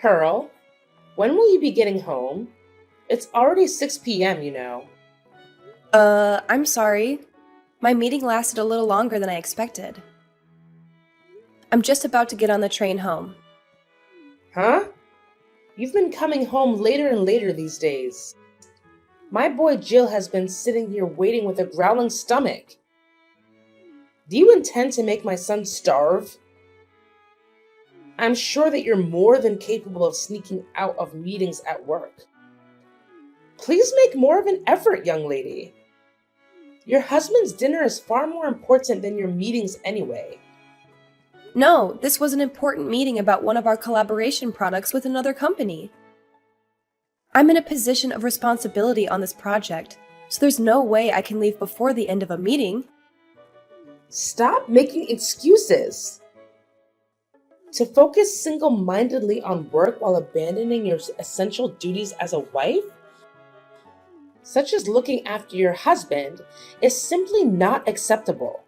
Pearl, when will you be getting home? It's already 6 p.m., you know. I'm sorry. My meeting lasted a little longer than I expected. I'm just about to get on the train home. Huh? You've been coming home later and later these days. My boy Jill has been sitting here waiting with a growling stomach. Do you intend to make my son starve? I'm sure that you're more than capable of sneaking out of meetings at work. Please make more of an effort, young lady. Your husband's dinner is far more important than your meetings anyway. No, this was an important meeting about one of our collaboration products with another company. I'm in a position of responsibility on this project, so there's no way I can leave before the end of a meeting. Stop making excuses. To focus single-mindedly on work while abandoning your essential duties as a wife, such as looking after your husband, is simply not acceptable.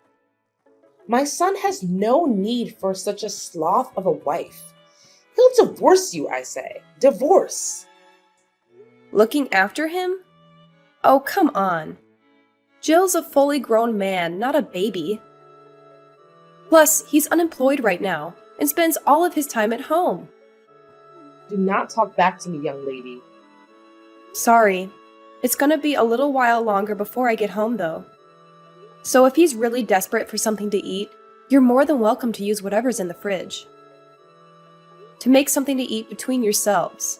My son has no need for such a sloth of a wife. He'll divorce you, I say. Divorce. Looking after him? Oh, come on. Jill's a fully grown man, not a baby. Plus, he's unemployed right now and spends all of his time at home. Do not talk back to me, young lady. Sorry. It's gonna be a little while longer before I get home, though. So if he's really desperate for something to eat, you're more than welcome to use whatever's in the fridge. To make something to eat between yourselves.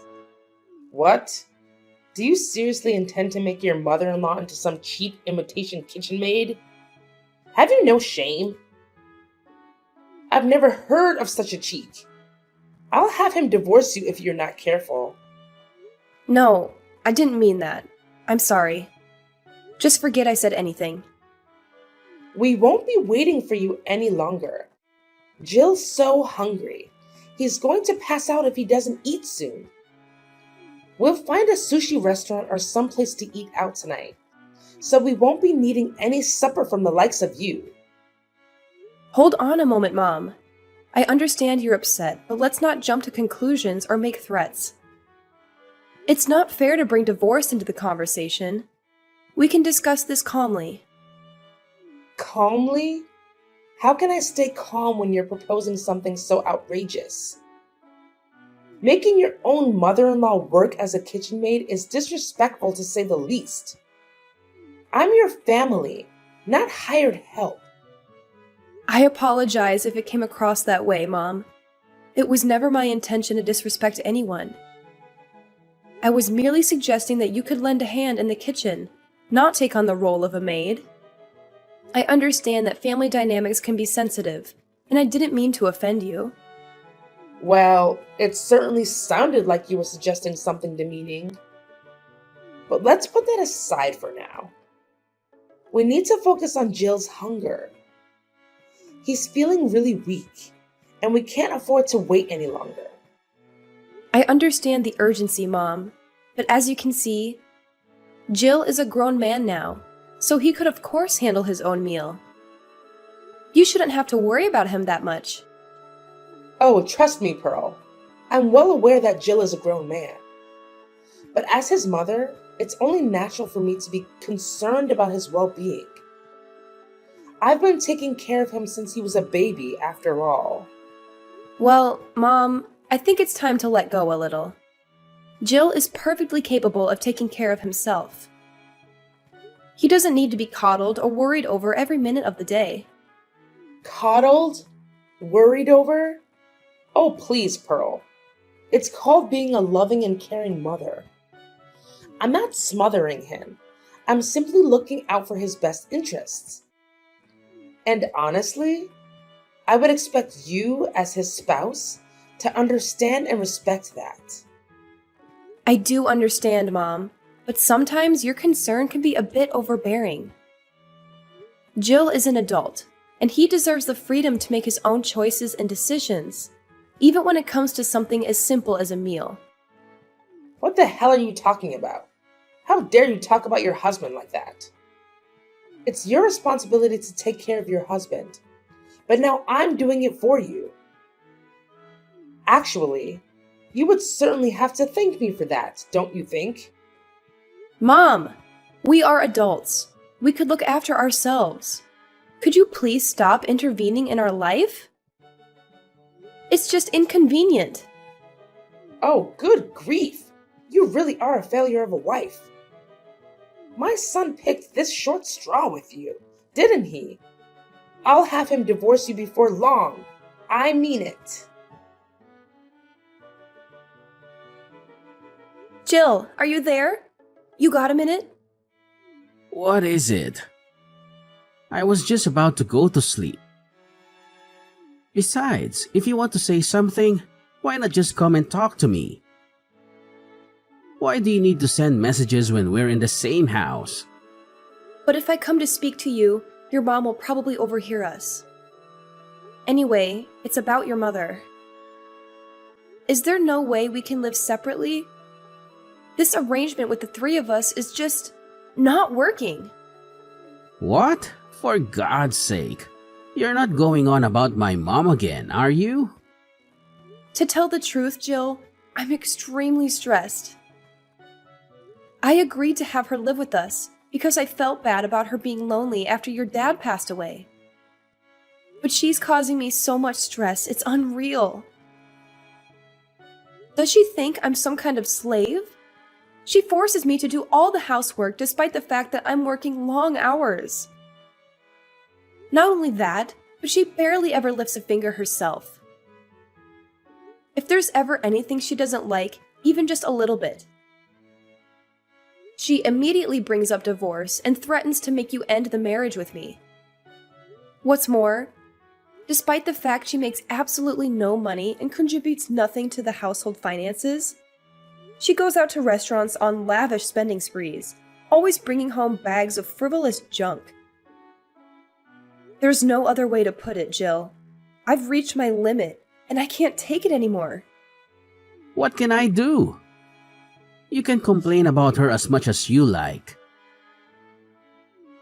What? Do you seriously intend to make your mother-in-law into some cheap imitation kitchen maid? Have you no shame? I've never heard of such a cheat. I'll have him divorce you if you're not careful. No, I didn't mean that. I'm sorry. Just forget I said anything. We won't be waiting for you any longer. Jill's so hungry. He's going to pass out if he doesn't eat soon. We'll find a sushi restaurant or someplace to eat out tonight, so we won't be needing any supper from the likes of you. Hold on a moment, Mom. I understand you're upset, but let's not jump to conclusions or make threats. It's not fair to bring divorce into the conversation. We can discuss this calmly. Calmly? How can I stay calm when you're proposing something so outrageous? Making your own mother-in-law work as a kitchen maid is disrespectful to say the least. I'm your family, not hired help. I apologize if it came across that way, Mom. It was never my intention to disrespect anyone. I was merely suggesting that you could lend a hand in the kitchen, not take on the role of a maid. I understand that family dynamics can be sensitive, and I didn't mean to offend you. Well, it certainly sounded like you were suggesting something demeaning. But let's put that aside for now. We need to focus on Jill's hunger. He's feeling really weak, and we can't afford to wait any longer. I understand the urgency, Mom, but as you can see, Jill is a grown man now, so he could of course handle his own meal. You shouldn't have to worry about him that much. Oh, trust me, Pearl. I'm well aware that Jill is a grown man. But as his mother, it's only natural for me to be concerned about his well-being. I've been taking care of him since he was a baby, after all. Well, Mom, I think it's time to let go a little. Jill is perfectly capable of taking care of himself. He doesn't need to be coddled or worried over every minute of the day. Coddled? Worried over? Oh, please, Pearl. It's called being a loving and caring mother. I'm not smothering him. I'm simply looking out for his best interests. And honestly, I would expect you, as his spouse, to understand and respect that. I do understand, Mom, but sometimes your concern can be a bit overbearing. Jill is an adult, and he deserves the freedom to make his own choices and decisions, even when it comes to something as simple as a meal. What the hell are you talking about? How dare you talk about your husband like that? It's your responsibility to take care of your husband, but now I'm doing it for you. Actually, You would certainly have to thank me for that, don't you think? Mom, we are adults. We could look after ourselves. Could you please stop intervening in our life? It's just inconvenient. Oh, good grief! You really are a failure of a wife. My son picked this short straw with you, didn't he? I'll have him divorce you before long. I mean it. Jill, are you there? You got a minute? What is it? I was just about to go to sleep. Besides, if you want to say something, why not just come and talk to me? Why do you need to send messages when we're in the same house? But if I come to speak to you, your mom will probably overhear us. Anyway, it's about your mother. Is there no way we can live separately? This arrangement with the three of us is just not working. What? For God's sake. You're not going on about my mom again, are you? To tell the truth, Jill, I'm extremely stressed. I agreed to have her live with us because I felt bad about her being lonely after your dad passed away. But she's causing me so much stress, it's unreal. Does she think I'm some kind of slave? She forces me to do all the housework despite the fact that I'm working long hours. Not only that, but she barely ever lifts a finger herself. If there's ever anything she doesn't like, even just a little bit, she immediately brings up divorce and threatens to make you end the marriage with me. What's more, despite the fact she makes absolutely no money and contributes nothing to the household finances, she goes out to restaurants on lavish spending sprees, always bringing home bags of frivolous junk. There's no other way to put it, Jill. I've reached my limit, and I can't take it anymore. What can I do? You can complain about her as much as you like.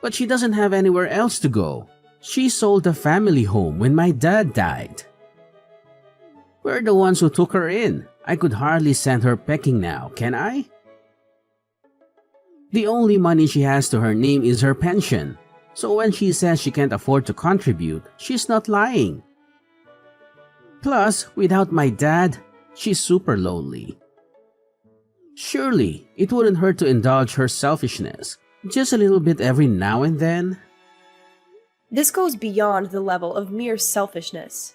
But she doesn't have anywhere else to go. She sold the family home when my dad died. We're the ones who took her in. I could hardly send her packing now, can I? The only money she has to her name is her pension. So when she says she can't afford to contribute, she's not lying. Plus, without my dad, she's super lonely. Surely, it wouldn't hurt to indulge her selfishness, just a little bit every now and then. This goes beyond the level of mere selfishness.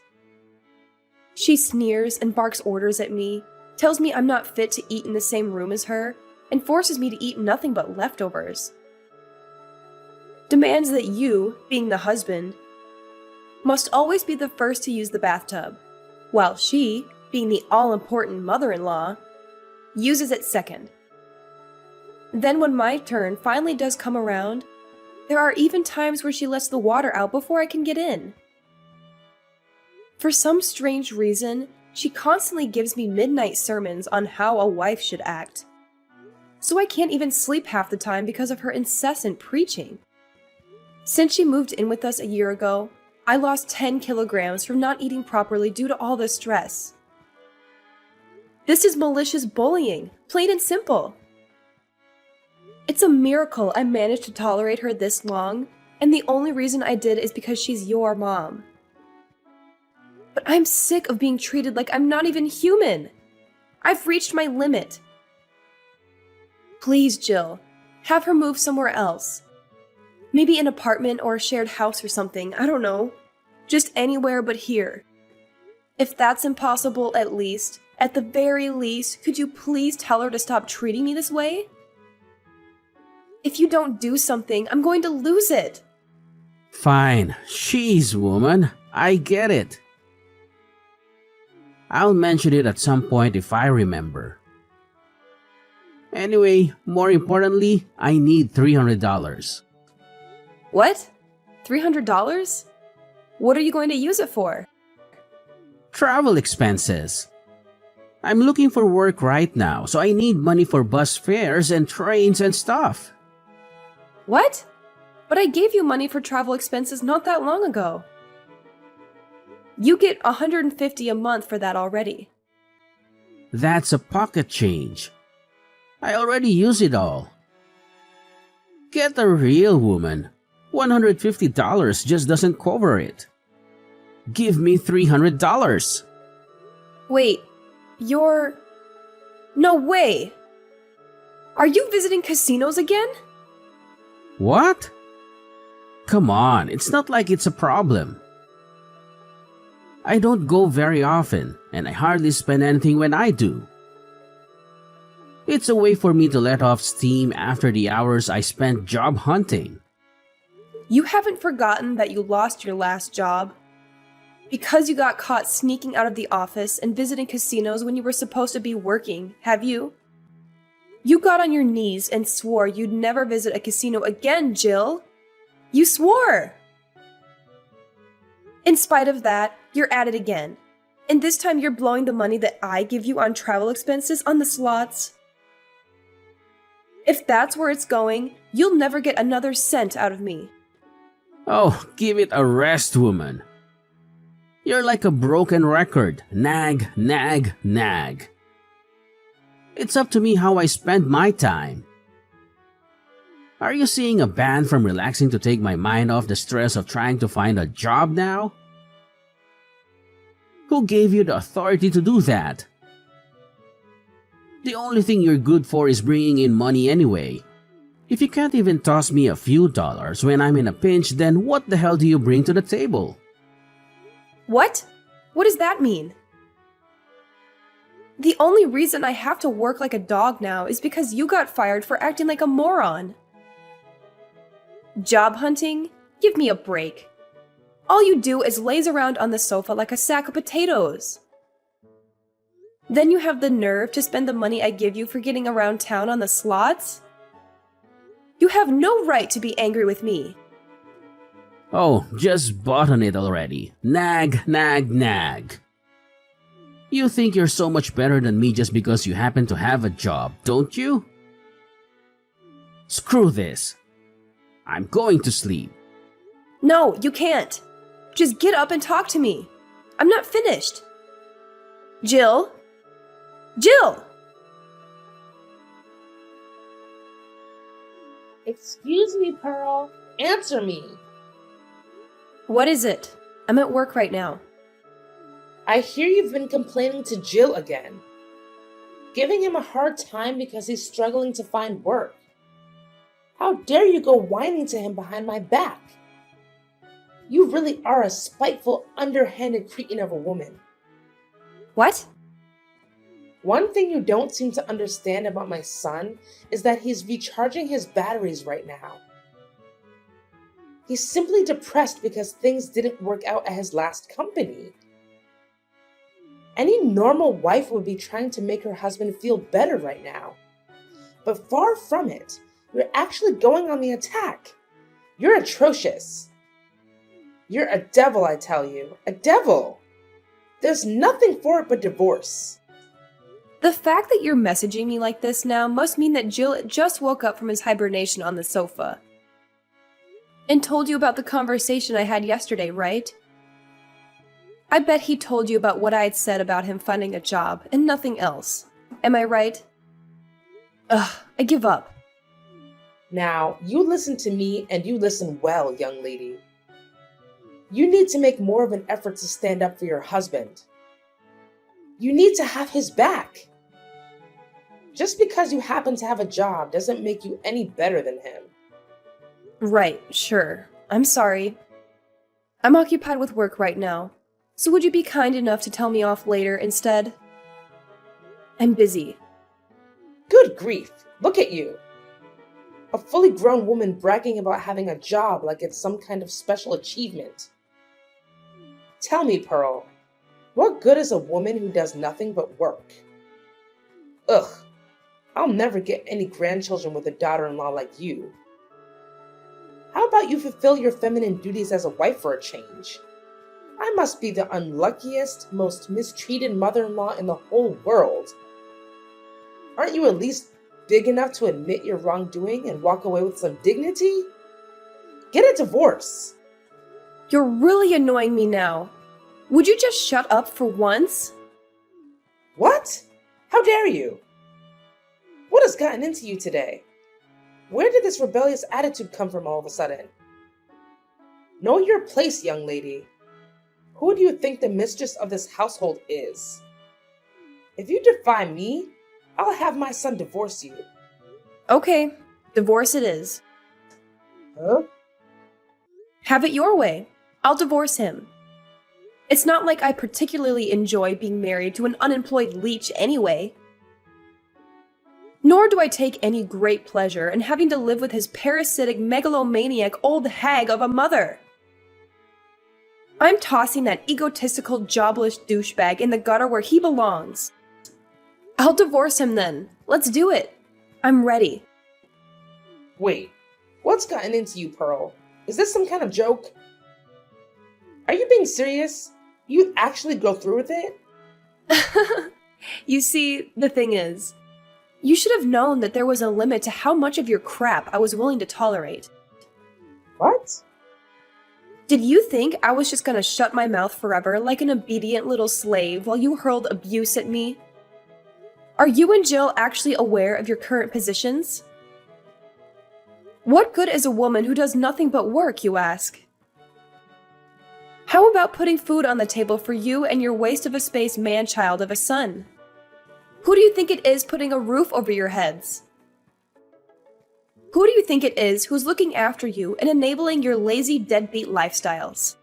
She sneers and barks orders at me, tells me I'm not fit to eat in the same room as her, and forces me to eat nothing but leftovers. Demands that you, being the husband, must always be the first to use the bathtub, while she, being the all-important mother-in-law, uses it second. Then when my turn finally does come around, there are even times where she lets the water out before I can get in. For some strange reason, she constantly gives me midnight sermons on how a wife should act. So I can't even sleep half the time because of her incessant preaching. Since she moved in with us a year ago, I lost 10 kilograms from not eating properly due to all the stress. This is malicious bullying, plain and simple. It's a miracle I managed to tolerate her this long, and the only reason I did is because she's your mom. But I'm sick of being treated like I'm not even human. I've reached my limit. Please, Jill, have her move somewhere else. Maybe an apartment or a shared house or something, I don't know. Just anywhere but here. If that's impossible, at the very least, could you please tell her to stop treating me this way? If you don't do something, I'm going to lose it. Fine, she's woman. I get it. I'll mention it at some point if I remember. Anyway, more importantly, I need $300. What? $300? What are you going to use it for? Travel expenses. I'm looking for work right now, so I need money for bus fares and trains and stuff. What? But I gave you money for travel expenses not that long ago. You get $150 a month for that already. That's a pocket change. I already use it all. Get a real woman. $150 just doesn't cover it. Give me $300. Wait, you're. No way! Are you visiting casinos again? What? Come on, it's not like it's a problem. I don't go very often, and I hardly spend anything when I do. It's a way for me to let off steam after the hours I spent job hunting. You haven't forgotten that you lost your last job? Because you got caught sneaking out of the office and visiting casinos when you were supposed to be working, have you? You got on your knees and swore you'd never visit a casino again, Jill. You swore! In spite of that, you're at it again. And this time you're blowing the money that I give you on travel expenses on the slots. If that's where it's going, you'll never get another cent out of me. Oh, give it a rest, woman. You're like a broken record. Nag, nag, nag. It's up to me how I spend my time. Are you seeing a ban from relaxing to take my mind off the stress of trying to find a job now? Who gave you the authority to do that? The only thing you're good for is bringing in money anyway. If you can't even toss me a few dollars when I'm in a pinch, then what the hell do you bring to the table? What? What does that mean? The only reason I have to work like a dog now is because you got fired for acting like a moron. Job hunting? Give me a break. All you do is laze around on the sofa like a sack of potatoes. Then you have the nerve to spend the money I give you for getting around town on the slots? You have no right to be angry with me. Oh, just bought on it already. Nag, nag, nag. You think you're so much better than me just because you happen to have a job, don't you? Screw this. I'm going to sleep. No, you can't. Just get up and talk to me. I'm not finished. Jill? Jill! Excuse me, Pearl. Answer me. What is it? I'm at work right now. I hear you've been complaining to Jill again. Giving him a hard time because he's struggling to find work. How dare you go whining to him behind my back? You really are a spiteful, underhanded cretin of a woman. What? One thing you don't seem to understand about my son is that he's recharging his batteries right now. He's simply depressed because things didn't work out at his last company. Any normal wife would be trying to make her husband feel better right now. But far from it, you're actually going on the attack. You're atrocious. You're a devil, I tell you. A devil. There's nothing for it but divorce. The fact that you're messaging me like this now must mean that Jill just woke up from his hibernation on the sofa. And told you about the conversation I had yesterday, right? I bet he told you about what I had said about him finding a job and nothing else. Am I right? Ugh, I give up. Now, you listen to me and you listen well, young lady. You need to make more of an effort to stand up for your husband. You need to have his back. Just because you happen to have a job doesn't make you any better than him. Right, sure. I'm sorry. I'm occupied with work right now. So would you be kind enough to tell me off later instead? I'm busy. Good grief, look at you. A fully grown woman bragging about having a job like it's some kind of special achievement. Tell me, Pearl, what good is a woman who does nothing but work? Ugh, I'll never get any grandchildren with a daughter-in-law like you. How about you fulfill your feminine duties as a wife for a change? I must be the unluckiest, most mistreated mother-in-law in the whole world. Aren't you at least big enough to admit your wrongdoing and walk away with some dignity? Get a divorce. You're really annoying me now. Would you just shut up for once? What? How dare you? What has gotten into you today? Where did this rebellious attitude come from all of a sudden? Know your place, young lady. Who do you think the mistress of this household is? If you defy me, I'll have my son divorce you. Okay, divorce it is. Huh? Have it your way. I'll divorce him. It's not like I particularly enjoy being married to an unemployed leech anyway. Nor do I take any great pleasure in having to live with his parasitic, megalomaniac old hag of a mother. I'm tossing that egotistical, jobless douchebag in the gutter where he belongs. I'll divorce him then. Let's do it. I'm ready. Wait, what's gotten into you, Pearl? Is this some kind of joke? Are you being serious? You actually go through with it? You see, the thing is, you should have known that there was a limit to how much of your crap I was willing to tolerate. What? Did you think I was just gonna shut my mouth forever like an obedient little slave while you hurled abuse at me? Are you and Jill actually aware of your current positions? What good is a woman who does nothing but work, you ask? How about putting food on the table for you and your waste of a space man-child of a son? Who do you think it is putting a roof over your heads? Who do you think it is who's looking after you and enabling your lazy deadbeat lifestyles?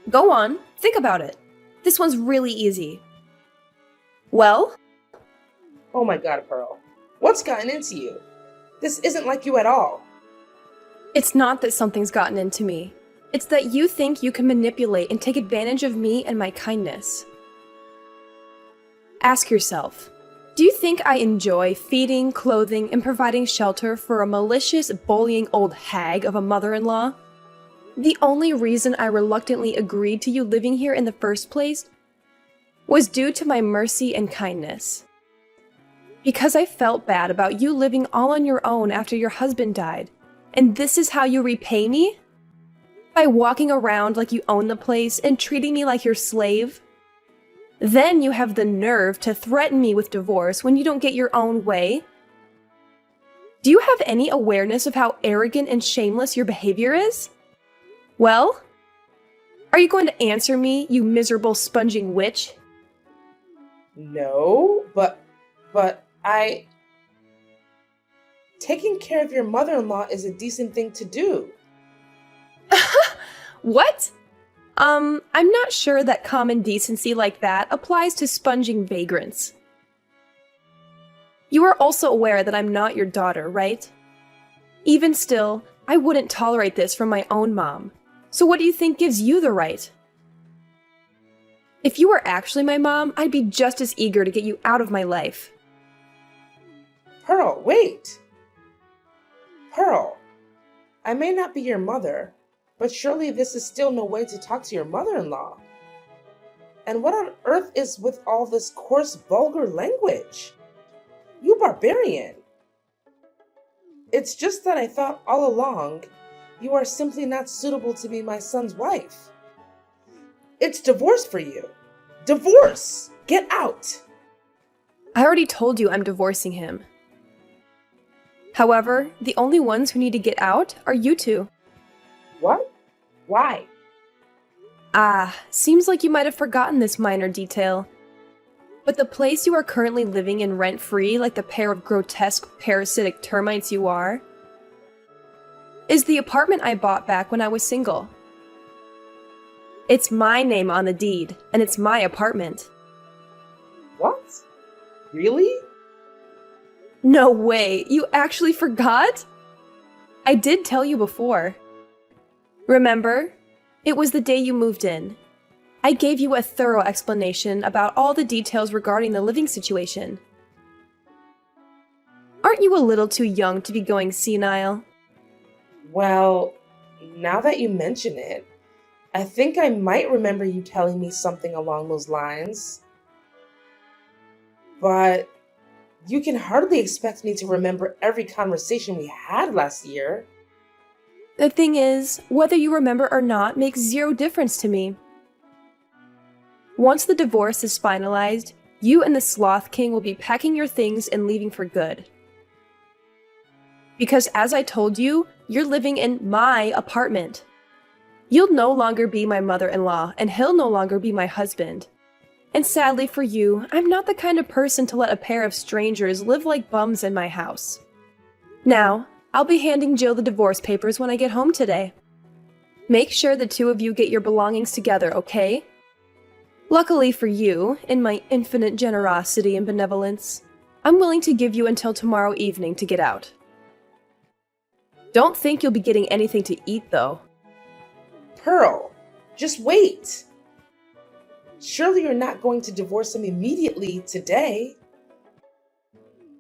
Go on, think about it. This one's really easy. Well? Oh my god, Pearl. What's gotten into you? This isn't like you at all. It's not that something's gotten into me. It's that you think you can manipulate and take advantage of me and my kindness. Ask yourself, do you think I enjoy feeding, clothing, and providing shelter for a malicious, bullying old hag of a mother-in-law? The only reason I reluctantly agreed to you living here in the first place was due to my mercy and kindness. Because I felt bad about you living all on your own after your husband died. And this is how you repay me? By walking around like you own the place and treating me like your slave? Then you have the nerve to threaten me with divorce when you don't get your own way? Do you have any awareness of how arrogant and shameless your behavior is? Well? Are you going to answer me, you miserable sponging witch? No, but taking care of your mother-in-law is a decent thing to do. What? I'm not sure that common decency like that applies to sponging vagrants. You are also aware that I'm not your daughter, right? Even still, I wouldn't tolerate this from my own mom. So what do you think gives you the right? If you were actually my mom, I'd be just as eager to get you out of my life. Pearl, wait! Pearl, I may not be your mother, but surely this is still no way to talk to your mother-in-law. And what on earth is with all this coarse, vulgar language? You barbarian! It's just that I thought all along you are simply not suitable to be my son's wife. It's divorce for you. Divorce! Get out! I already told you I'm divorcing him. However, the only ones who need to get out are you two. What? Why? Seems like you might have forgotten this minor detail. But the place you are currently living in rent-free, like the pair of grotesque, parasitic termites you are, is the apartment I bought back when I was single. It's my name on the deed, and it's my apartment. What? Really? No way, you actually forgot? I did tell you before. Remember? It was the day you moved in. I gave you a thorough explanation about all the details regarding the living situation. Aren't you a little too young to be going senile? Well, now that you mention it, I think I might remember you telling me something along those lines. But you can hardly expect me to remember every conversation we had last year. The thing is, whether you remember or not makes zero difference to me. Once the divorce is finalized, you and the Sloth King will be packing your things and leaving for good. Because as I told you, you're living in my apartment. You'll no longer be my mother-in-law, and he'll no longer be my husband. And sadly for you, I'm not the kind of person to let a pair of strangers live like bums in my house. Now, I'll be handing Jill the divorce papers when I get home today. Make sure the two of you get your belongings together, okay? Luckily for you, in my infinite generosity and benevolence, I'm willing to give you until tomorrow evening to get out. Don't think you'll be getting anything to eat, though. Pearl, just wait. Surely you're not going to divorce him immediately today.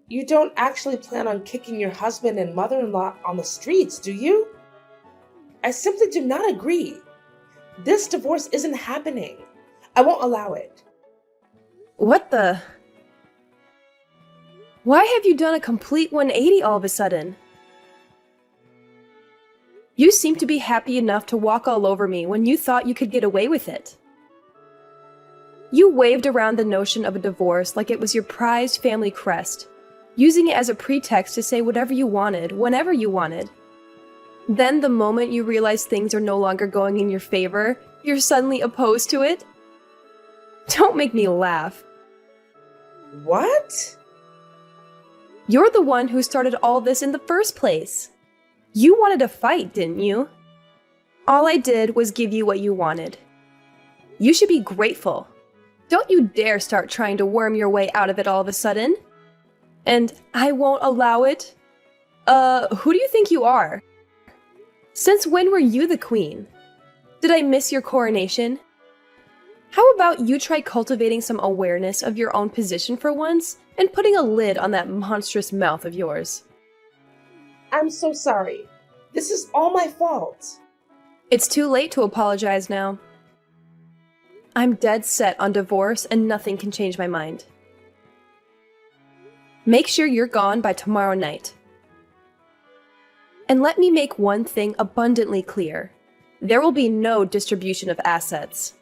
You don't actually plan on kicking your husband and mother-in-law on the streets, do you? I simply do not agree. This divorce isn't happening. I won't allow it. What the? Why have you done a complete 180 all of a sudden? You seem to be happy enough to walk all over me when you thought you could get away with it. You waved around the notion of a divorce like it was your prized family crest, using it as a pretext to say whatever you wanted, whenever you wanted. Then the moment you realize things are no longer going in your favor, you're suddenly opposed to it? Don't make me laugh. What? You're the one who started all this in the first place. You wanted to fight, didn't you? All I did was give you what you wanted. You should be grateful. Don't you dare start trying to worm your way out of it all of a sudden. And I won't allow it? Who do you think you are? Since when were you the queen? Did I miss your coronation? How about you try cultivating some awareness of your own position for once and putting a lid on that monstrous mouth of yours? I'm so sorry. This is all my fault. It's too late to apologize now. I'm dead set on divorce and nothing can change my mind. Make sure you're gone by tomorrow night. And let me make one thing abundantly clear. There will be no distribution of assets.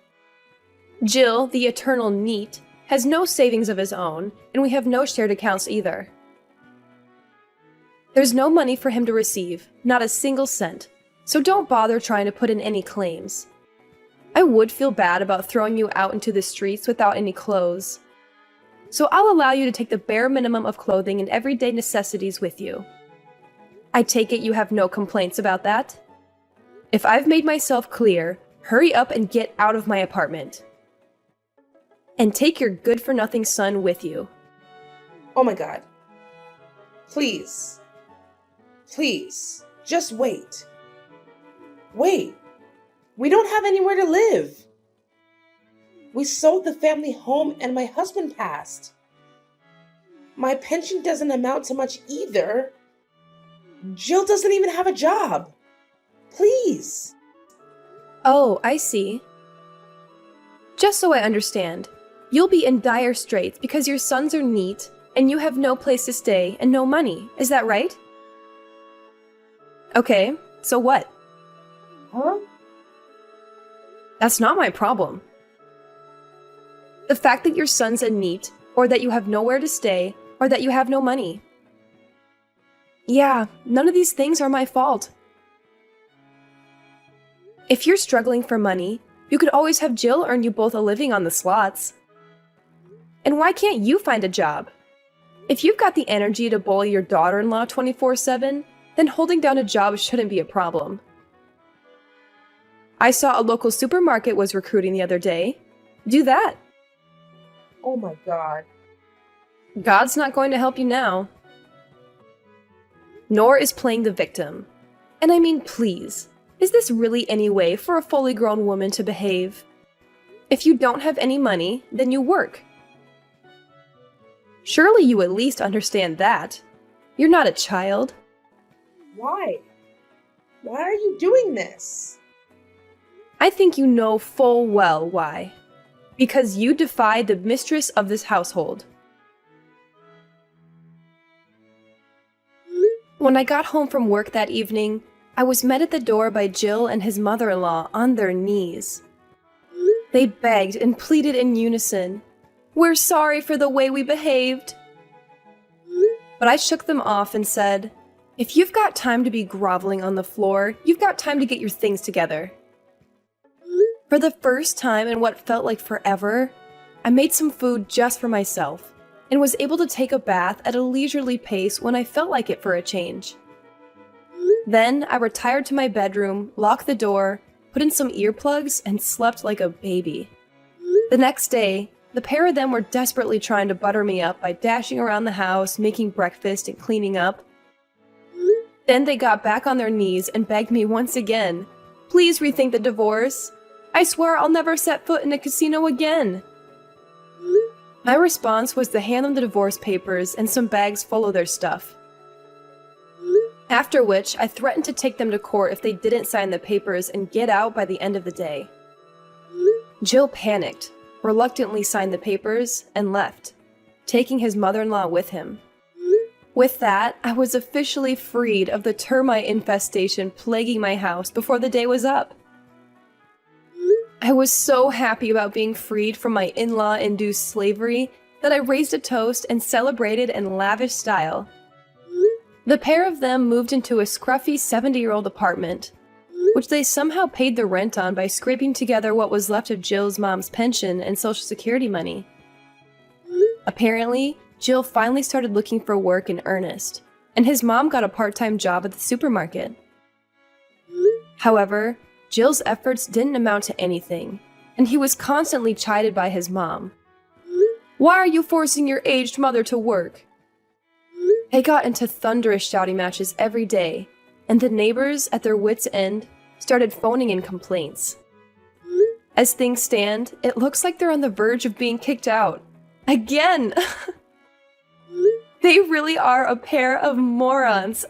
Jill, the eternal NEET, has no savings of his own, and we have no shared accounts either. There's no money for him to receive, not a single cent, so don't bother trying to put in any claims. I would feel bad about throwing you out into the streets without any clothes. So I'll allow you to take the bare minimum of clothing and everyday necessities with you. I take it you have no complaints about that? If I've made myself clear, hurry up and get out of my apartment. And take your good-for-nothing son with you. Oh my God. Please. Please. Just wait. Wait. We don't have anywhere to live. We sold the family home and my husband passed. My pension doesn't amount to much either. Jill doesn't even have a job. Please. Oh, I see. Just so I understand, you'll be in dire straits because your sons are NEET and you have no place to stay and no money. Is that right? Okay, so what? Huh? That's not my problem. The fact that your son's a NEET, or that you have nowhere to stay, or that you have no money. Yeah, none of these things are my fault. If you're struggling for money, you could always have Jill earn you both a living on the slots. And why can't you find a job? If you've got the energy to bully your daughter-in-law 24/7, then holding down a job shouldn't be a problem. I saw a local supermarket was recruiting the other day. Do that. Oh my God. God's not going to help you now. Nor is playing the victim. And I mean, please, is this really any way for a fully grown woman to behave? If you don't have any money, then you work. Surely you at least understand that. You're not a child. Why? Why are you doing this? I think you know full well why. Because you defied the mistress of this household. When I got home from work that evening, I was met at the door by Jill and his mother-in-law on their knees. They begged and pleaded in unison. We're sorry for the way we behaved. But I shook them off and said, if you've got time to be groveling on the floor, you've got time to get your things together. For the first time in what felt like forever, I made some food just for myself and was able to take a bath at a leisurely pace when I felt like it for a change. Then I retired to my bedroom, locked the door, put in some earplugs, and slept like a baby. The next day, the pair of them were desperately trying to butter me up by dashing around the house, making breakfast, and cleaning up. Then they got back on their knees and begged me once again, please rethink the divorce. I swear I'll never set foot in a casino again. My response was to hand them the divorce papers and some bags full of their stuff. After which, I threatened to take them to court if they didn't sign the papers and get out by the end of the day. Jill panicked, reluctantly signed the papers, and left, taking his mother-in-law with him. With that, I was officially freed of the termite infestation plaguing my house before the day was up. I was so happy about being freed from my in-law induced slavery that I raised a toast and celebrated in lavish style. The pair of them moved into a scruffy 70-year-old apartment, which they somehow paid the rent on by scraping together what was left of Jill's mom's pension and Social Security money. Apparently, Jill finally started looking for work in earnest, and his mom got a part-time job at the supermarket. However, Jill's efforts didn't amount to anything, and he was constantly chided by his mom. Why are you forcing your aged mother to work? They got into thunderous shouting matches every day, and the neighbors, at their wits' end, started phoning in complaints. As things stand, it looks like they're on the verge of being kicked out. Again! They really are a pair of morons.